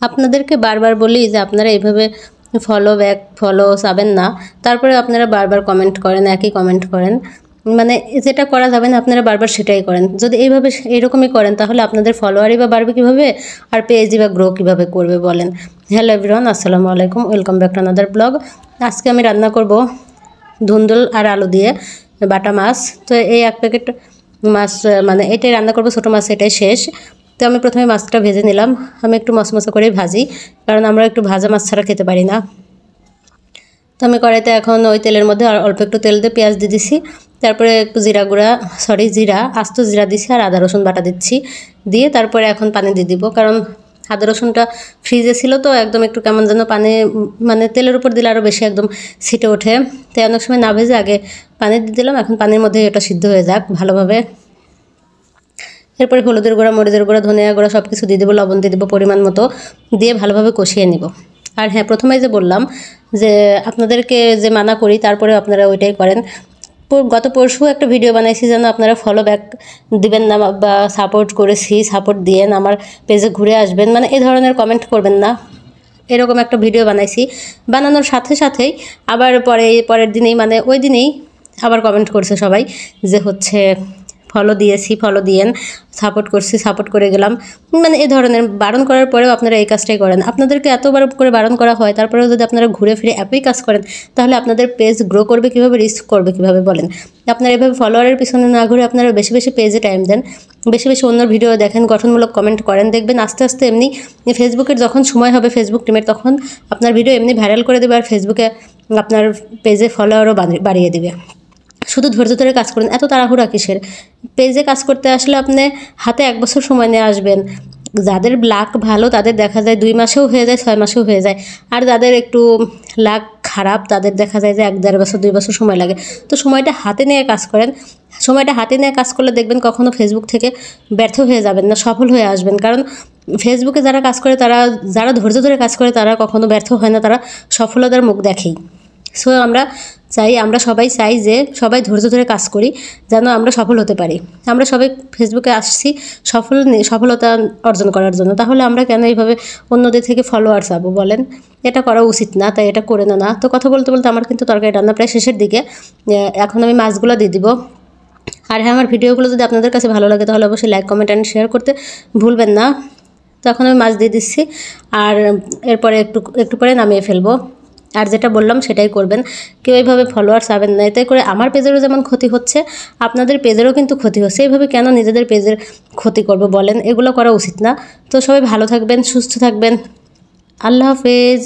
আপনাদেরকে বারবার বলি যে আপনারা এইভাবে ফলো ব্যাক ফলো চাবেন না, তারপরে আপনারা বারবার কমেন্ট করেন, একই কমেন্ট করেন। মানে যেটা করা যাবে না আপনারা বারবার সেটাই করেন। যদি এইভাবে এইরকমই করেন তাহলে আপনাদের ফলোয়ারই বা বাড়বে কীভাবে, আর পেজই বা গ্রো কীভাবে করবে বলেন। হ্যালো এভরিওয়ান, আসসালামু আলাইকুম, welcome back to another blog. আজকে আমি রান্না করব ধুন্দুল আর আলু দিয়ে বাটা মাছ। তো এই এক প্যাকেট মাছ, মানে এটাই রান্না করব, ছোটো মাছ এটাই শেষ। তো আমি প্রথমে মাছটা ভেজে নিলাম। আমি একটু মশমশা করেই ভাজি, কারণ আমরা একটু ভাজা মাছ ছাড়া খেতে পারি না। তো আমি কড়াইতে এখন ওই তেলের মধ্যে অল্প একটু তেল দিয়ে পেঁয়াজ দিয়ে দিছি, তারপরে একটু জিরা আস্ত জিরা দিছি, আর আদা রসুন বাটা দিচ্ছি। দিয়ে তারপরে এখন পানি দিয়ে দিব, কারণ আদা রসুনটা ফ্রিজে ছিল তো একদম একটু কেমন যেন পানি, মানে তেলের উপর দিলে আরও বেশি একদম ছিটে ওঠে। তাই অনেক সময় না ভেজে আগে পানি দিয়ে দিলাম। এখন পানির মধ্যে এটা সিদ্ধ হয়ে যাক ভালোভাবে। এরপরে হলুদের গুঁড়া, মরিচের গুঁড়া, ধনিয়া গুঁড়া সব কিছু দিয়ে দেবো, লবণ দিয়ে দেবো পরিমাণ মতো, দিয়ে ভালোভাবে কষিয়ে নিব। আর হ্যাঁ, প্রথমে যে বললাম যে আপনাদেরকে যে মানা করি, তারপরে আপনারা ওইটাই করেন। গত পরশু একটা ভিডিও বানাইছি যেন আপনারা ফলো ব্যাক দিবেন না, বা সাপোর্ট করেছি সাপোর্ট দিয়েন, আমার পেজে ঘুরে আসবেন, মানে এই ধরনের কমেন্ট করবেন না। এরকম একটা ভিডিও বানাইছি, বানানোর সাথে সাথেই আবার পরের দিনেই, মানে ওই দিনেই আবার কমেন্ট করছে সবাই যে হচ্ছে ফলো দিয়েছি, ফলো দিয়েন, সাপোর্ট করছি, সাপোর্ট করে গেলাম। মানে এই ধরনের বারণ করার পরেও আপনারা এই কাজটাই করেন। আপনাদেরকে এতবার করে বারণ করা হয়, তারপরেও যদি আপনারা ঘুরে ফিরে একই কাজ করেন, তাহলে আপনাদের পেজ গ্রো করবে কীভাবে, রিচ করবে কীভাবে বলেন। আপনারা এভাবে ফলোয়ারের পিছনে না ঘুরে আপনারা বেশি বেশি পেজে টাইম দেন, বেশি বেশি অন্য ভিডিও দেখেন, গঠনমূলক কমেন্ট করেন। দেখবেন আস্তে আস্তে এমনি ফেসবুকের যখন সময় হবে, ফেসবুক টিমের, তখন আপনার ভিডিও এমনি ভাইরাল করে দেবে, আর ফেসবুকে আপনার পেজে ফলোয়ারও বাড়িয়ে দেবে। শুধু ধৈর্য ধরে কাজ করুন, এত তাড়াহুড়া কিসের। পেজে কাজ করতে আসলে আপনি হাতে 1 বছর সময় নিয়ে আসবেন। যাদের লাক ভালো তাদের দেখা যায় 2 মাসেও হয়ে যায়, 6 মাসেও হয়ে যায়। আর যাদের একটু লাক খারাপ তাদের দেখা যায় যে 1-1.5 বছর 2 বছর সময় লাগে। তো সময়টা হাতে নিয়ে কাজ করেন। সময়টা হাতে নিয়ে কাজ করলে দেখবেন কখনো ফেসবুক থেকে ব্যর্থ হয়ে যাবেন না, সফল হয়ে আসবেন। কারণ ফেসবুকে যারা কাজ করে, যারা ধৈর্য ধরে কাজ করে, তারা কখনো ব্যর্থ হয় না, তারা সফলতার মুখ দেখেই। সো আমরা সবাই চাই যে সবাই ধৈর্য ধরে কাজ করি, যেন আমরা সফল হতে পারি। আমরা সবাই ফেসবুকে আসছি সফলতা অর্জন করার জন্য, তাহলে আমরা কেন এইভাবে অন্যদের থেকে ফলোয়ার চাবো বলেন। এটা করা উচিত না, তাই এটা করে না। তো কথা বলতে বলতে আমার কিন্তু তরকারি রান্না প্রায় শেষের দিকে। এখন আমি মাছগুলো দিয়ে দিব। আর হ্যাঁ, আমার ভিডিওগুলো যদি আপনাদের কাছে ভালো লাগে তাহলে অবশ্যই লাইক, কমেন্ট অ্যান্ড শেয়ার করতে ভুলবেন না। তো এখন আমি মাছ দিয়ে দিচ্ছি, আর এরপরে একটু পরে নামিয়ে ফেলবো। আর যেটা বললাম সেটাই করবেন, কেউ এইভাবে ফলোয়ার চাবেন না। এতে করে আমার পেজেরও যেমন ক্ষতি হচ্ছে, আপনাদের পেজেরও কিন্তু ক্ষতি হচ্ছে। এইভাবে কেন নিজেদের পেজের ক্ষতি করবো বলেন, এগুলো করা উচিত না। তো সবাই ভালো থাকবেন, সুস্থ থাকবেন। আল্লাহ হাফেজ।